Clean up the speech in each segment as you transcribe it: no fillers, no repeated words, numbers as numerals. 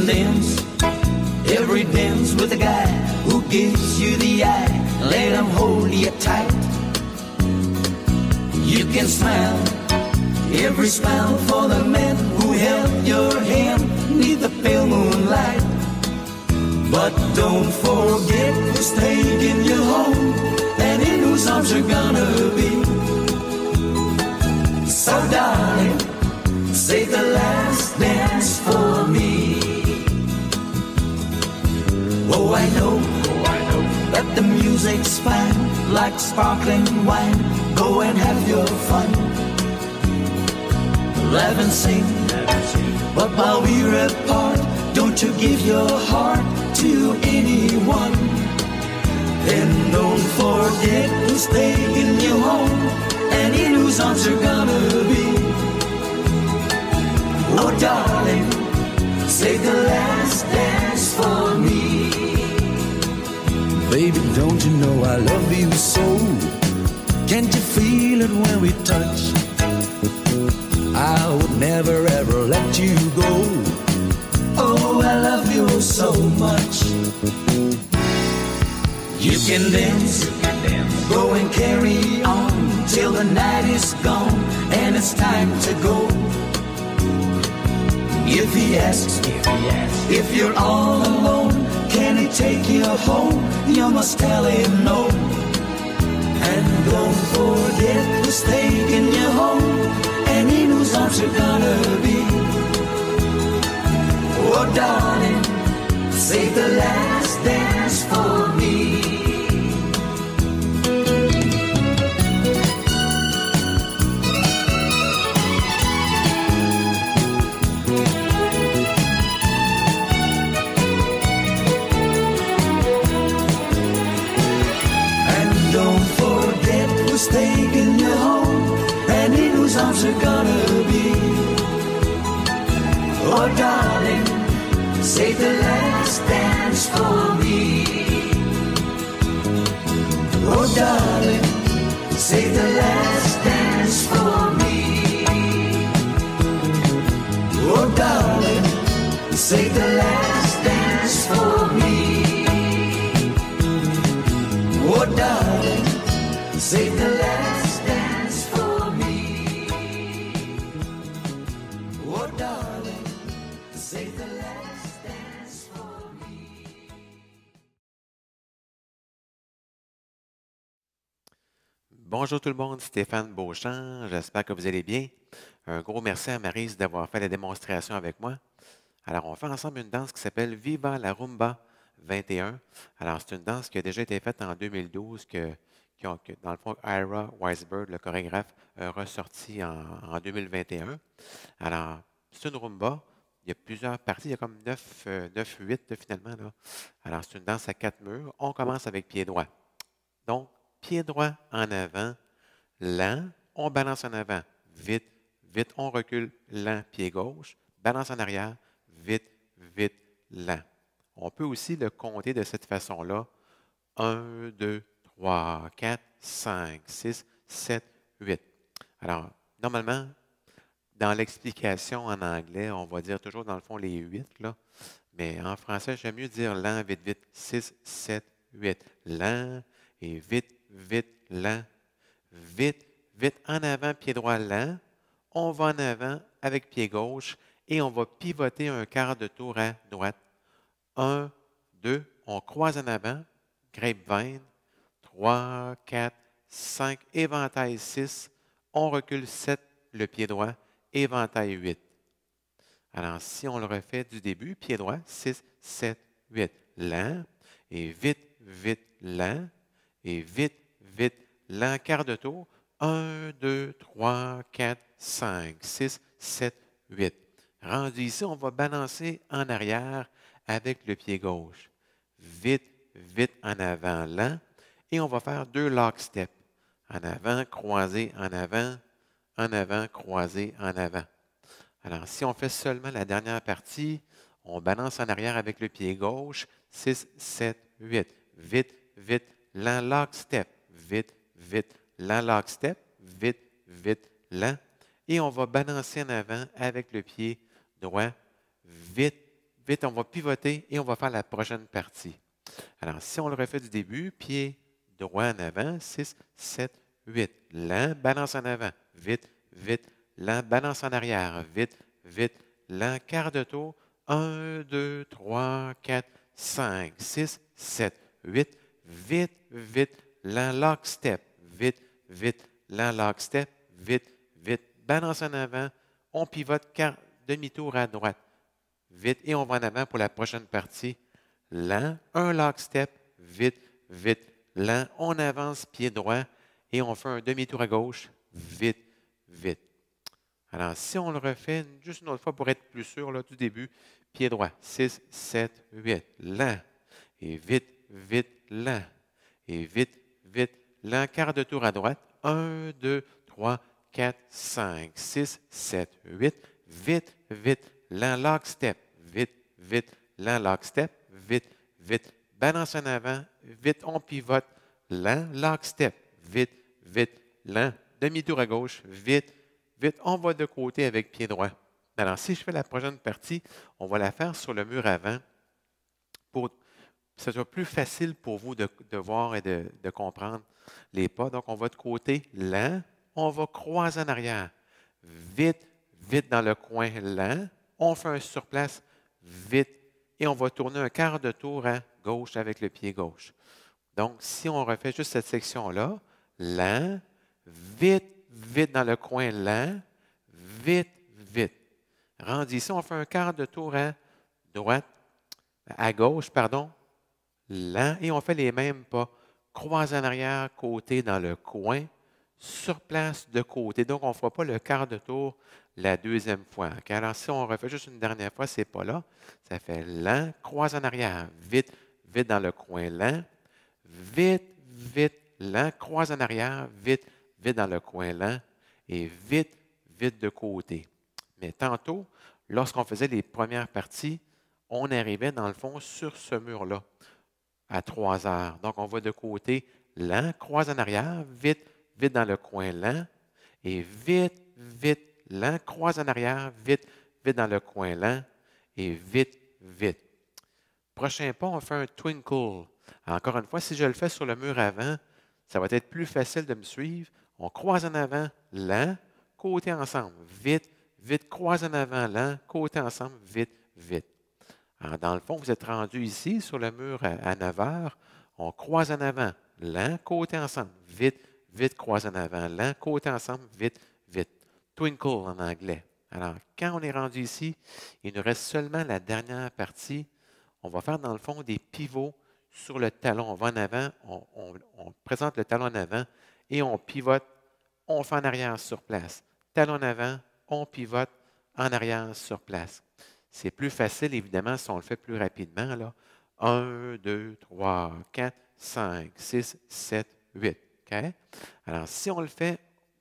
can dance every dance with a guy who gives you the eye. Let him hold you tight. You can smile every smile for the man who held your hand neath the pale moonlight. But don't forget who's taking you home and in whose arms you're gonna be. So darling, save the last dance for me. Oh, I know that the music's fine, like sparkling wine. Go and have your fun, laugh and sing. But while we're apart, don't you give your heart to anyone. And don't forget who's taking you home and in whose arms you're gonna be. Oh darling, save the last dance for me. Baby, don't you know I love you so? Can't you feel it when we touch? I would never ever let you go. Oh, I love you so much. You can dance, go and carry on till the night is gone and it's time to go. If he asks if you're all alone, can he take you home? You must tell him no. And don't forget who's taking you home and in whose arms you're gonna be. Oh darling, save the last dance for me. Taking you home and in whose arms you're gonna be. Oh darling, save the last dance for me. Oh darling, save the last dance for me. Oh darling, save the last dance for me. Oh darling, save the last dance for me. Oh darling, save the last dance for me. Bonjour tout le monde, Stéphane Beauchamp, j'espère que vous allez bien. Un gros merci à Maryse d'avoir fait la démonstration avec moi. Alors, on fait ensemble une danse qui s'appelle Viva la Rumba 21. Alors, c'est une danse qui a déjà été faite en 2012, que dans le fond, Ira Weisberg, le chorégraphe, a ressorti en 2021. Alors, c'est une rumba. Il y a plusieurs parties. Il y a comme 8 finalement. Là. Alors, c'est une danse à 4 murs. On commence avec pied droit. Donc, pied droit en avant, lent. On balance en avant, vite, vite. On recule, lent, pied gauche. Balance en arrière, vite, vite, lent. On peut aussi le compter de cette façon-là. 1, 2, 3, 4, 5, 6, 7, 8. Alors, normalement, dans l'explication en anglais, on va dire toujours dans le fond les 8, là. Mais en français, j'aime mieux dire lent, vite, vite. 6, 7, 8. Lent et vite, vite, lent. Vite, vite, en avant, pied droit lent. On va en avant avec pied gauche et on va pivoter un quart de tour à droite. 1, 2, on croise en avant, grapevine. 3, 4, 5, éventail 6, on recule 7, le pied droit, éventail 8. Alors, si on le refait du début, pied droit, 6, 7, 8, lent, et vite, vite, lent, et vite, vite, lent, quart de tour, 1, 2, 3, 4, 5, 6, 7, 8. Rendu ici, on va balancer en arrière avec le pied gauche. Vite, vite, en avant, lent. Et on va faire 2 lockstep. En avant, croisé, en avant, croisé, en avant. Alors, si on fait seulement la dernière partie, on balance en arrière avec le pied gauche. 6, 7, 8. Vite, vite, lent, lockstep. Vite, vite, lent, lockstep. Vite, vite, lent. Et on va balancer en avant avec le pied droit. Vite, vite, on va pivoter et on va faire la prochaine partie. Alors, si on le refait du début, pied droit en avant, 6, 7, 8. Lent, balance en avant, vite, vite. Lent, balance en arrière, vite, vite. Lent, quart de tour, 1, 2, 3, 4, 5, 6, 7, 8. Vite, vite. Lent, lock step, vite, vite. Lent, lock step, vite, vite. Balance en avant, on pivote demi-tour à droite. Vite, et on va en avant pour la prochaine partie. Lent, un lock step, vite, vite, lent. On avance pied droit et on fait un demi-tour à gauche, vite, vite. Alors, si on le refait juste une autre fois pour être plus sûr là, du début, pied droit, 6, 7, 8, lent, et vite, vite, lent, et vite, vite, lent. Quart de tour à droite, 1, 2, 3, 4, 5, 6, 7, 8, vite, vite, lent, lock step, vite, vite, lent, lock step, vite, vite, balance en avant, vite, on pivote, lent, lock step, vite, vite, lent, demi-tour à gauche, vite, vite, on va de côté avec pied droit. Alors, si je fais la prochaine partie, on va la faire sur le mur avant pour que ce soit plus facile pour vous de voir et de comprendre les pas. Donc, on va de côté, lent, on va croiser en arrière, vite, vite dans le coin, lent, on fait un surplace, vite, et on va tourner un quart de tour à gauche avec le pied gauche. Donc, si on refait juste cette section-là, lent, vite, vite dans le coin, lent, vite, vite. Rendu ici, on fait un quart de tour à droite, à gauche, pardon, lent, et on fait les mêmes pas. Croise en arrière, côté dans le coin, sur place de côté. Donc, on ne fera pas le quart de tour la deuxième fois. Okay? Alors, si on refait juste une dernière fois, c'est pas là. Ça fait lent, croise en arrière, vite, vite dans le coin, lent, vite, vite, lent, croise en arrière, vite, vite dans le coin, lent, et vite, vite de côté. Mais tantôt, lorsqu'on faisait les premières parties, on arrivait dans le fond sur ce mur-là à 3 heures. Donc, on va de côté, lent, croise en arrière, vite, vite dans le coin, lent, et vite, vite, lent, croise en arrière, vite, vite dans le coin, lent, et vite, vite. Prochain pas, on fait un twinkle. Encore une fois, si je le fais sur le mur avant, ça va être plus facile de me suivre. On croise en avant, lent, côté ensemble, vite, vite, croise en avant, lent, côté ensemble, vite, vite. Alors, dans le fond, vous êtes rendu ici sur le mur à 9 heures. On croise en avant, lent, côté ensemble, vite, vite, croise en avant, lent, côté ensemble, vite, vite. Twinkle en anglais. Alors, quand on est rendu ici, il nous reste seulement la dernière partie. On va faire dans le fond des pivots sur le talon. On va en avant, on présente le talon en avant et on pivote, on fait en arrière sur place. Talon en avant, on pivote en arrière sur place. C'est plus facile, évidemment, si on le fait plus rapidement. Là. 1, 2, 3, 4, 5, 6, 7, 8. Okay? Alors, si on le fait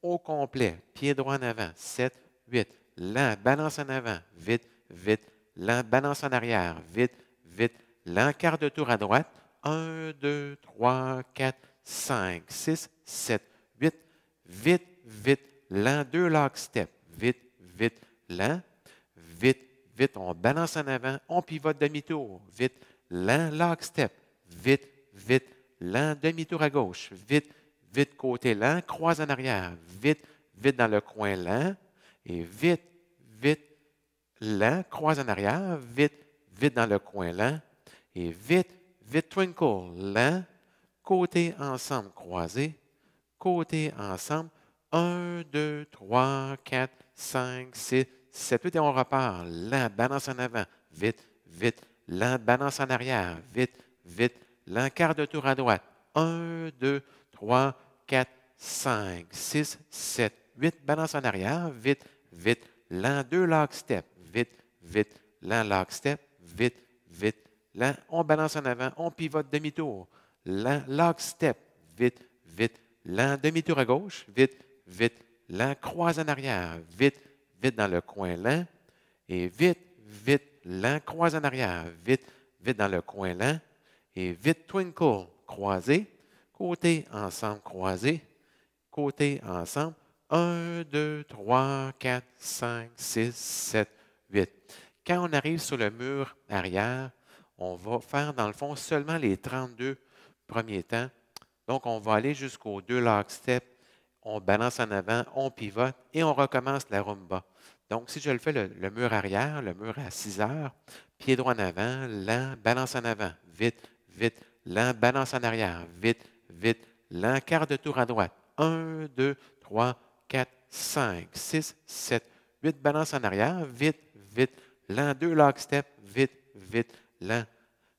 au complet, pied droit en avant, 7, 8, lent, balance en avant, vite, vite, lent, balance en arrière, vite, vite, lent, quart de tour à droite, 1, 2, 3, 4, 5, 6, 7, 8, vite, vite, lent, 2 lock step, vite, vite, lent, vite, vite, on balance en avant, on pivote demi-tour, vite, lent, lock step, vite, vite, lent, demi-tour à gauche, vite, vite, côté lent, croise en arrière, vite, vite dans le coin lent, et vite, vite, lent, croise en arrière, vite, vite dans le coin lent, et vite, vite, twinkle, lent, côté ensemble, croisé, côté ensemble, 1, 2, 3, 4, 5, 6, 7, 8, et on repart. Lent, balance en avant, vite, vite, lent, balance en arrière, vite, vite, lent, quart de tour à droite. 1, 2, 3, 4, 5, 6, 7, 8, balance en arrière, vite, vite, lent, 2 lock step, vite, vite, lent, lock step, vite, vite, lent, on balance en avant, on pivote demi-tour, lent, lock step, vite, vite, lent, demi-tour à gauche, vite, vite, lent, croise en arrière, vite, vite dans le coin lent, et vite, vite, lent, croise en arrière, vite, vite dans le coin lent, et vite, twinkle, croisé, côté ensemble, croisé, côté ensemble, 1, 2, 3, 4, 5, 6, 7, 8. Quand on arrive sur le mur arrière, on va faire dans le fond seulement les 32 premiers temps. Donc, on va aller jusqu'aux 2 locksteps, on balance en avant, on pivote et on recommence la rumba. Donc, si je le fais le mur arrière, le mur à 6 heures, pied droit en avant, lent, balance en avant, vite, vite, lent, balance en arrière, vite, vite, lent, quart de tour à droite. 1, 2, 3, 4, 5, 6, 7, 8, balance en arrière, vite, vite, lent, 2 lockstep, vite, vite, lent,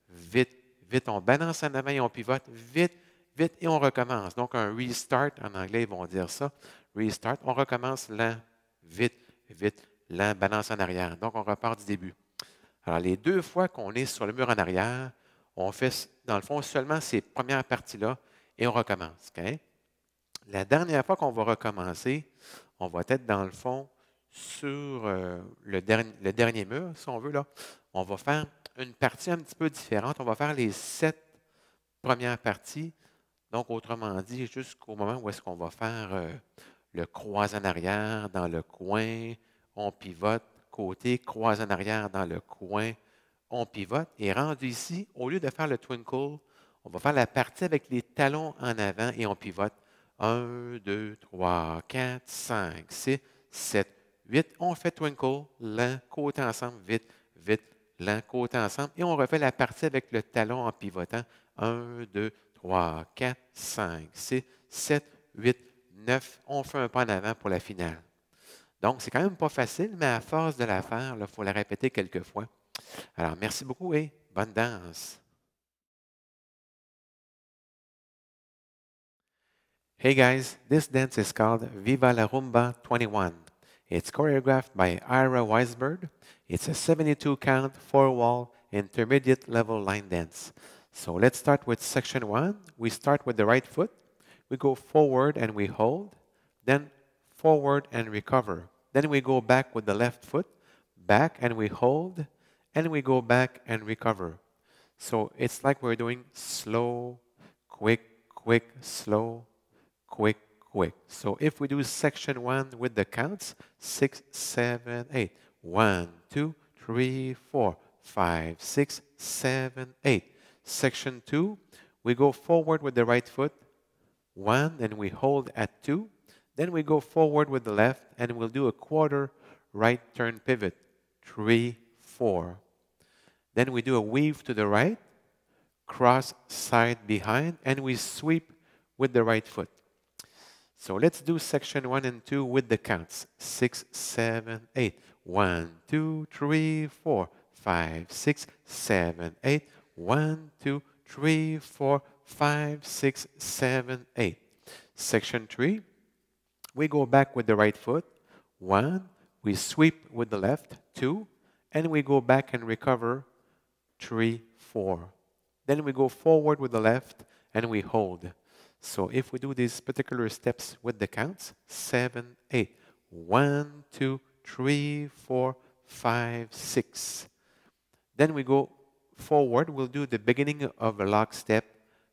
vite, vite, on balance en avant et on pivote, vite, vite, et on recommence. Donc, un restart, en anglais, ils vont dire ça. Restart, on recommence lent, vite, vite, lent, balance en arrière. Donc, on repart du début. Alors, les 2 fois qu'on est sur le mur en arrière, on fait, dans le fond, seulement ces premières parties-là et on recommence. Okay? La dernière fois qu'on va recommencer, on va être, dans le fond, sur le dernier mur, si on veut, là. On va faire une partie un petit peu différente. On va faire les 7 premières parties. Donc, autrement dit, jusqu'au moment où est-ce qu'on va faire le croise en arrière dans le coin, on pivote, côté, croise en arrière dans le coin, on pivote. Et rendu ici, au lieu de faire le twinkle, on va faire la partie avec les talons en avant et on pivote. 1, 2, 3, 4, 5, 6, 7, 8. On fait twinkle, lent, côté ensemble, vite, vite, lent, côté ensemble. Et on refait la partie avec le talon en pivotant. 1, 2, 3, 4, 5, 6, 7, 8, 9. On fait un pas en avant pour la finale. Donc, c'est quand même pas facile, mais à force de la faire, il faut la répéter quelques fois. Alors, merci beaucoup et bonne danse. Hey guys, this dance is called Viva la Rumba 21. It's choreographed by Ira Weisberg. It's a 72 count, 4-wall, intermediate level line dance. So let's start with section 1. We start with the right foot. We go forward and we hold, then forward and recover. Then we go back with the left foot, back and we hold, and we go back and recover. So it's like we're doing slow, quick, quick, slow, quick, quick. So if we do section 1 with the counts, 6, 7, 8. 1, 2, 3, 4, 5, 6, 7, 8. Section 2, we go forward with the right foot, 1, and we hold at 2. Then we go forward with the left, and we'll do a quarter right turn pivot, 3, 4. Then we do a weave to the right, cross side behind, and we sweep with the right foot. So let's do section 1 and 2 with the counts. 6, 7, 8. 1, 2, 3, 4, 5, 6, 7, 8. 1, 2, 3, 4, 5, 6, 7, 8. Section 3, we go back with the right foot. 1, we sweep with the left. 2, and we go back and recover. 3, 4. Then we go forward with the left and we hold. So if we do these particular steps with the counts, 7, 8. 1, 2, 3, 4, 5, 6. Then we go forward. We'll do the beginning of a lock step,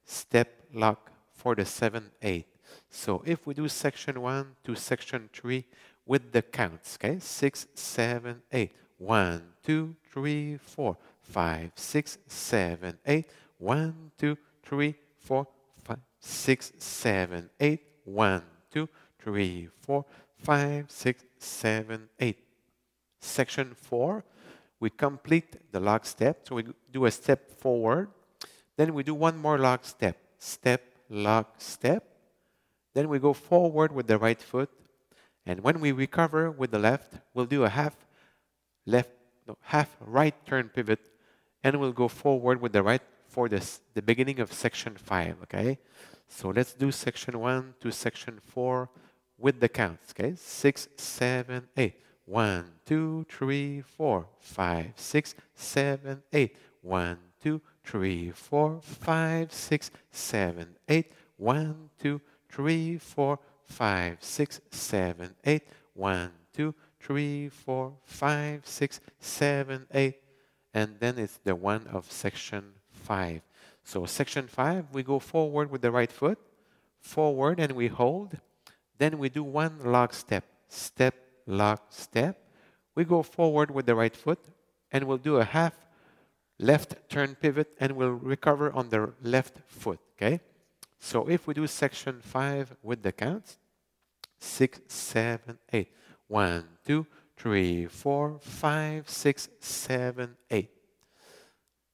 step lock for the 7, 8. So if we do section 1 to section 3 with the counts, okay? 6, 7, 8. 1, 2, 3, 4, 5, 6, 7, 8. 1, 2, 3, 4, 5, 6, 7, 8. 1, 2, 3, 4, 5, 6, 7, 8. Section 4, we complete the lock step. So we do a step forward. Then we do one more lock step. Step, lock, step. Then we go forward with the right foot. And when we recover with the left, we'll do a half right turn pivot. And we'll go forward with the right for the beginning of section 5, okay? So let's do section 1 to section 4 with the counts, okay? 6, 7, 8. 1, 2, 3, 4, 5, 6, 7, 8. 1, 2, 3, 4, 5, 6, 7, 8. 1, 2, 3, 4, 5, 6, 7, 8. 1, 2, 3, 4, 5, 6, 7, 8. And then it's the one of section 5. So section 5, we go forward with the right foot, forward, and we hold. Then we do one lock step, step, lock, step. We go forward with the right foot, and we'll do a half left turn pivot, and we'll recover on the left foot, okay? So if we do section 5 with the counts, 6, 7, 8. 1, 2, 3, 4, 5, 6, 7, 8.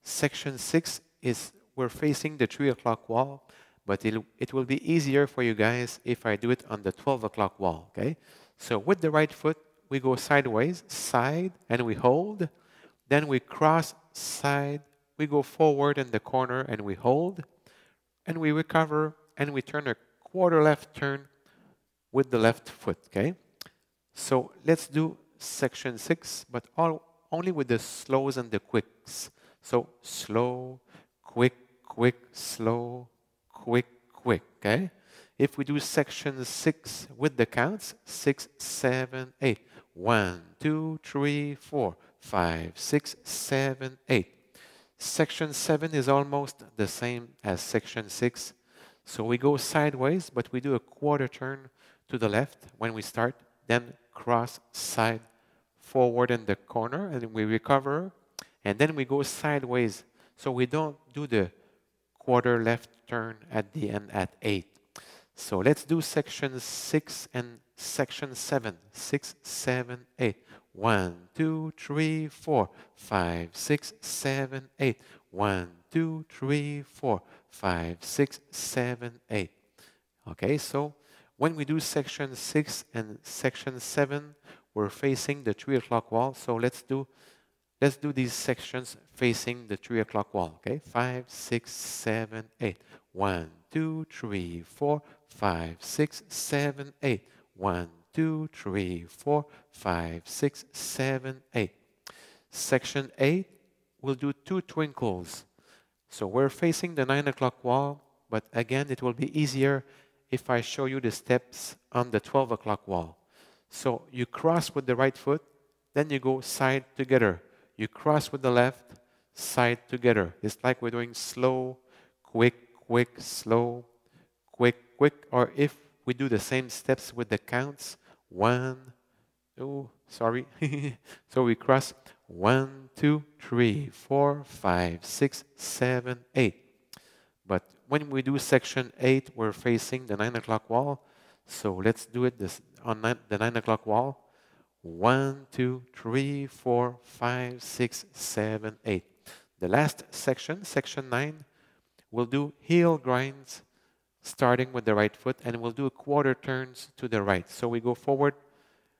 Section 6 is we're facing the 3 o'clock wall, but it will be easier for you guys if I do it on the 12 o'clock wall, okay? So with the right foot, we go sideways, side, and we hold. Then we cross side, we go forward in the corner, and we hold. And we recover, and we turn a quarter left turn with the left foot, okay? So let's do section 6, but only with the slows and the quicks. So slow, quick, quick, slow, quick, quick, okay? If we do section 6 with the counts, 6, 7, 8. 1, 2, 3, 4, 5, 6, 7, 8. Section 7 is almost the same as section 6. So we go sideways, but we do a quarter turn to the left when we start, then cross side forward in the corner, and we recover, and then we go sideways. So we don't do the quarter left turn at the end at 8. So let's do section 6 and section 7. 6, 7, 8. 1, 2, 3, 4, 5, 6, 7, 8. 1, 2, 3, 4, 5, 6, 7, 8. Okay, so when we do section 6 and section 7, we're facing the 3 o'clock wall. So let's do these sections facing the 3 o'clock wall. Okay, 5, 6, 7, 8. 1, 2, 3, 4, 5, 6, 7, 8. 1, 2, 3, 4, 5, 6, 7, 8. Section 8, we'll do 2 twinkles. So we're facing the 9 o'clock wall, but again, it will be easier if I show you the steps on the 12 o'clock wall. So you cross with the right foot, then you go side together. You cross with the left, side together. It's like we're doing slow, quick, quick, slow, quick, quick. Or if we do the same steps with the counts, 1, oh, sorry. So we cross 1, 2, 3, 4, 5, 6, 7, 8. But when we do section 8, we're facing the 9 o'clock wall. So let's do it on the 9 o'clock wall. 1, 2, 3, 4, 5, 6, 7, 8. The last section, section 9, we'll do heel grinds starting with the right foot, and we'll do quarter turns to the right. So we go forward,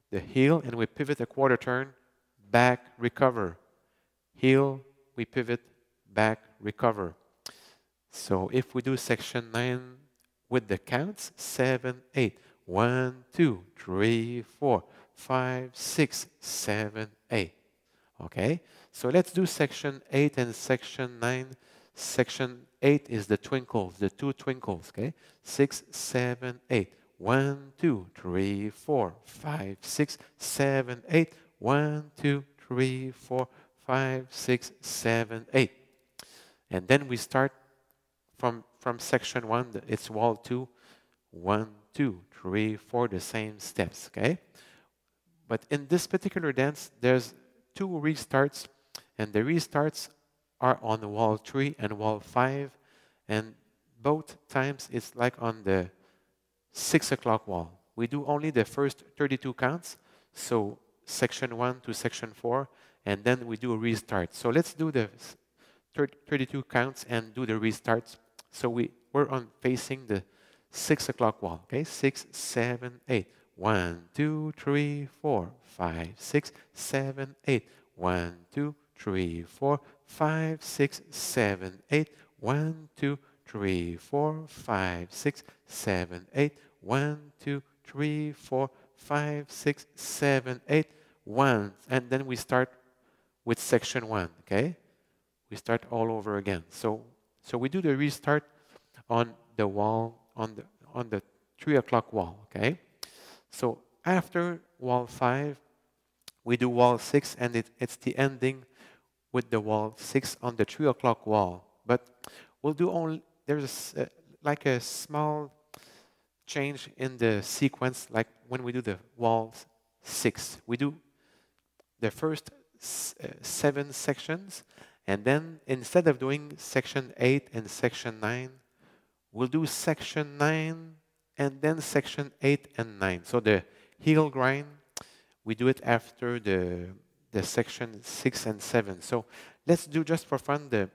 the heel, and we pivot a quarter turn, back, recover. Heel, we pivot, back, recover. So if we do section 9 with the counts, 7, 8. 1, 2, 3, 4, 5, 6, 7, 8. Okay? So let's do section 8 and section 9. Section 8 is the twinkles, the 2 twinkles, okay? 6, 7, 8. 1, 2, 3, 4, 5, 6, 7, 8. 1, 2, 3, 4, 5, 6, 7, 8. And then we start from section 1, it's wall 2. 1, 2, 3, 4, the same steps, okay? But in this particular dance, there's 2 restarts, and the restarts are on wall 3 and wall 5, and both times it's like on the 6 o'clock wall. We do only the first 32 counts, so section 1 to section 4, and then we do a restart. So let's do the 32 counts and do the restarts. So we're on facing the 6 o'clock wall, okay? 6, 7, 8. 1, 2, 3, 4, 5, 6, 7, 8. 1, 2, 3, 4, 5, 6, 7, 8. 1, 2, 3, 4, 5, 6, 7, 8. 1, 2, 3, 4, 5, 6, 7, 8. 1. And then we start with section 1, okay? We start all over again. So we do the restart on the wall, on the 3 o'clock wall, okay? So after wall 5, we do wall 6, and it's the ending with the wall 6 on the 3 o'clock wall. But we'll do only, there's like a small change in the sequence, like when we do the wall 6. We do the first 7 sections. And then instead of doing section 8 and section 9, we'll do section 9 and then section 8 and 9. So the heel grind, we do it after the section 6 and 7. So let's do just for fun the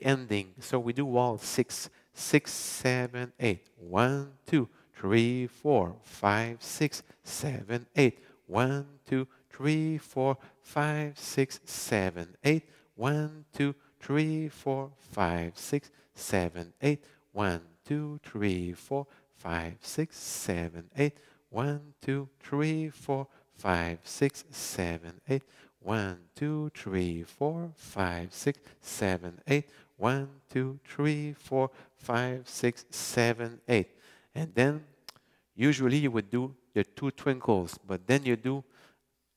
ending. So we do wall 6, 6, 7, 8. 1, 2, 3, 4, 5, 6, 7, 8. 1, 2, 3, 4, 5, 6, 7, 8. 1, 2, 3, 4, 5, 6, 7, 8. 1, 2, 3, 4, 5, 6, 7, 8. 1, 2, 3, 4, 5, 6, 7, 8. 1, 2, 3, 4, 5, 6, 7, 8. 1, 2, 3, 4, 5, 6, 7, 8. And then usually you would do the 2 twinkles, but then you do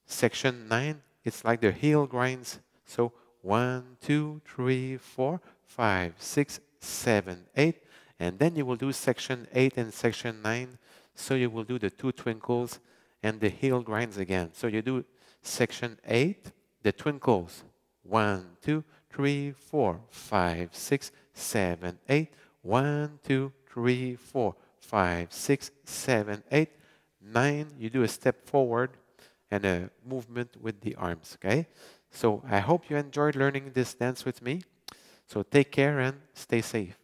section 9. It's like the heel grinds. So 1, 2, 3, 4, 5, 6, 7, 8. And then you will do section 8 and section 9. So you will do the 2 twinkles and the heel grinds again. So you do section 8, the twinkles. 1, 2, 3, 4, 5, 6, 7, 8. 1, 2, 3, 4, 5, 6, 7, 8. 9, you do a step forward and a movement with the arms, okay? So I hope you enjoyed learning this dance with me. So take care and stay safe.